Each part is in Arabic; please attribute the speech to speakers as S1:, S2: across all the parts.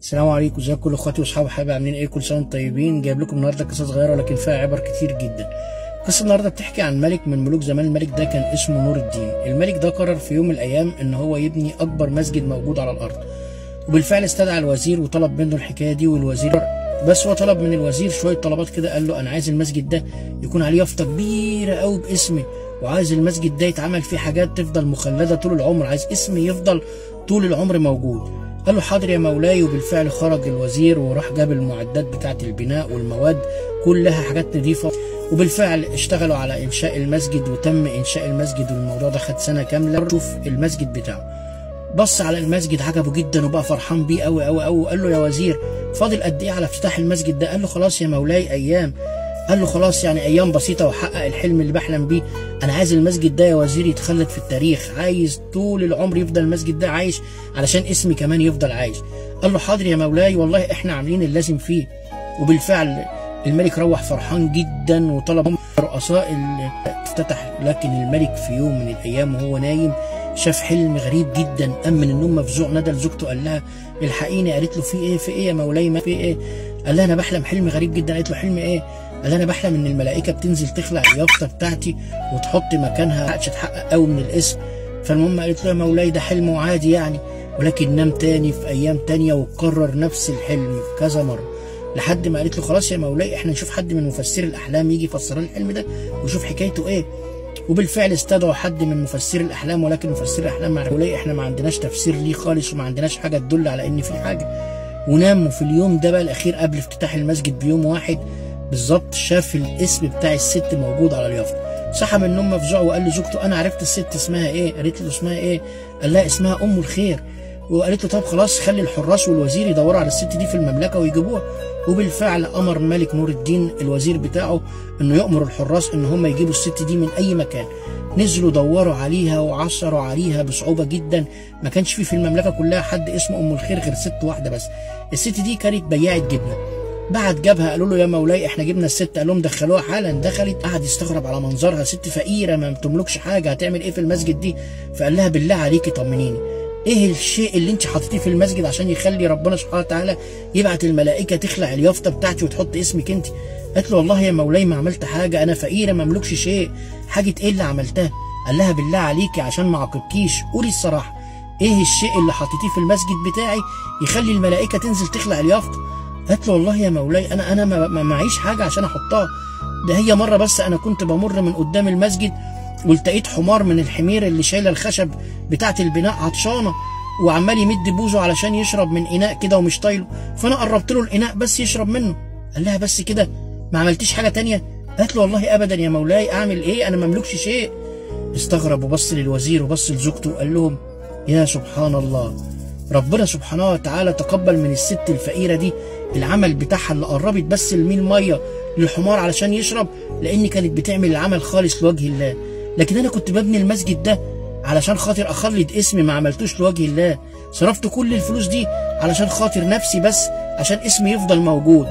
S1: السلام عليكم، ازيكم كل اخواتي واصحابي وحبايبي، عاملين ايه؟ كل سنه وانتم طيبين. جايب لكم النهارده قصه صغيره ولكن فيها عبر كتير جدا. القصه النهارده بتحكي عن ملك من ملوك زمان. الملك ده كان اسمه نور الدين. الملك ده قرر في يوم من الايام ان هو يبني اكبر مسجد موجود على الارض، وبالفعل استدعى الوزير وطلب منه الحكايه دي. والوزير بس هو طلب من الوزير شويه طلبات كده. قال له انا عايز المسجد ده يكون عليه يافطه كبيره قوي باسمي، وعايز المسجد ده يتعمل فيه حاجات تفضل مخلده طول العمر، عايز اسمي يفضل طول العمر موجود. قال له حاضر يا مولاي. وبالفعل خرج الوزير وراح جاب المعدات بتاعه البناء والمواد كلها حاجات نظيفه، وبالفعل اشتغلوا على انشاء المسجد وتم انشاء المسجد. والموضوع ده خد سنه كامله. شوف المسجد بتاعه، بص على المسجد عجبه جدا وبقى فرحان بيه قوي قوي قوي. وقال له يا وزير فاضل قد ايه على افتتاح المسجد ده؟ قال له خلاص يا مولاي ايام. قال له خلاص يعني ايام بسيطه واحقق الحلم اللي بحلم بيه. انا عايز المسجد ده يا وزير يتخلد في التاريخ، عايز طول العمر يفضل المسجد ده عايش علشان اسمي كمان يفضل عايش. قال له حاضر يا مولاي، والله احنا عاملين اللازم فيه. وبالفعل الملك روح فرحان جدا وطلب من رؤساء افتتح. لكن الملك في يوم من الايام وهو نايم شاف حلم غريب جدا. قام من النوم مفزوع، نادى لزوجته قال لها الحقيني. قالت له في ايه؟ في ايه يا مولاي؟ ما في ايه؟ قال لها انا بحلم حلم غريب جدا. قالت له حلم ايه؟ قال لها انا بحلم ان الملائكه بتنزل تخلع اليافطه بتاعتي وتحط مكانها حقش اتحقق قوي من الاسم. فالمهم قالت له يا مولاي ده حلم عادي يعني. ولكن نام تاني في ايام تانيه وكرر نفس الحلم كذا مره، لحد ما قالت له خلاص يا مولاي احنا نشوف حد من مفسري الاحلام يجي يفسر لنا الحلم ده ويشوف حكايته ايه. وبالفعل استدعوا حد من مفسري الاحلام، ولكن مفسري الاحلام مع مولاي احنا ما عندناش تفسير ليه خالص وما عندناش حاجه تدل على ان في حاجه. وناموا في اليوم ده بقى الاخير قبل افتتاح المسجد بيوم واحد بالظبط. شاف الاسم بتاع الست موجود على اليافطه، صحى من النوم مفزوع وقال لزوجته انا عرفت الست اسمها ايه. قالت له اسمها ايه؟ قال لها اسمها ام الخير. وقالت له طب خلاص خلي الحراس والوزير يدوروا على الست دي في المملكه ويجيبوها. وبالفعل امر الملك نور الدين الوزير بتاعه انه يامر الحراس ان هم يجيبوا الست دي من اي مكان. نزلوا دوروا عليها وعثروا عليها بصعوبه جدا. ما كانش في المملكه كلها حد اسمه ام الخير غير ست واحده بس. الست دي كانت بياعه جبنه. بعد جابها قالوا له يا مولاي احنا جبنا الست. قال لهم دخلوها حالا. دخلت، قعد يستغرب على منظرها، ست فقيره ما بتملكش حاجه، هتعمل ايه في المسجد دي؟ فقال لها بالله عليكي طمنيني، ايه الشيء اللي انت حطيتيه في المسجد عشان يخلي ربنا سبحانه وتعالى يبعت الملائكه تخلع اليافطه بتاعتي وتحط اسمك انت؟ قالت له والله يا مولاي ما عملت حاجه، انا فقيره ما املكش شيء. حاجه ايه اللي عملتها؟ قال لها بالله عليكي عشان ما اعاقبكيش قولي الصراحه، ايه الشيء اللي حطيتيه في المسجد بتاعي يخلي الملائكه تنزل تخلع اليافطه؟ قالت له والله يا مولاي انا ما معيش حاجه عشان احطها. ده هي مره بس انا كنت بمر من قدام المسجد والتقيت حمار من الحمير اللي شايله الخشب بتاعه البناء عطشانه وعمال يمد بوزه علشان يشرب من اناء كده ومش طايله، فانا قربت له الاناء بس يشرب منه. قال لها بس كده ما عملتيش حاجه تانيه؟ قالت له والله ابدا يا مولاي، اعمل ايه؟ انا ما املكش شيء. استغرب وبص للوزير وبص لزوجته وقال لهم يا سبحان الله، ربنا سبحانه وتعالى تقبل من الست الفقيره دي العمل بتاعها اللي قربت بس الميل ميه للحمار علشان يشرب، لان كانت بتعمل العمل خالص لوجه الله. لكن انا كنت ببني المسجد ده علشان خاطر اخلد اسمي، ما عملتوش لوجه الله. صرفت كل الفلوس دي علشان خاطر نفسي بس، عشان اسمي يفضل موجود.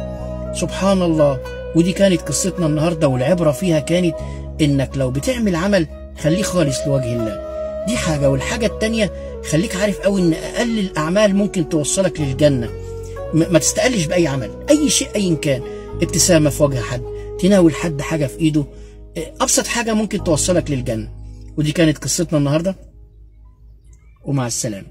S1: سبحان الله. ودي كانت قصتنا النهارده، والعبره فيها كانت انك لو بتعمل عمل خليه خالص لوجه الله. دي حاجه. والحاجه التانيه خليك عارف قوي ان اقل الاعمال ممكن توصلك للجنه. ما تستقلش باي عمل، اي شيء ايا كان. ابتسامه في وجه حد، تناول حد حاجه في ايده، ابسط حاجه ممكن توصلك للجنه. ودي كانت قصتنا النهارده، ومع السلامه.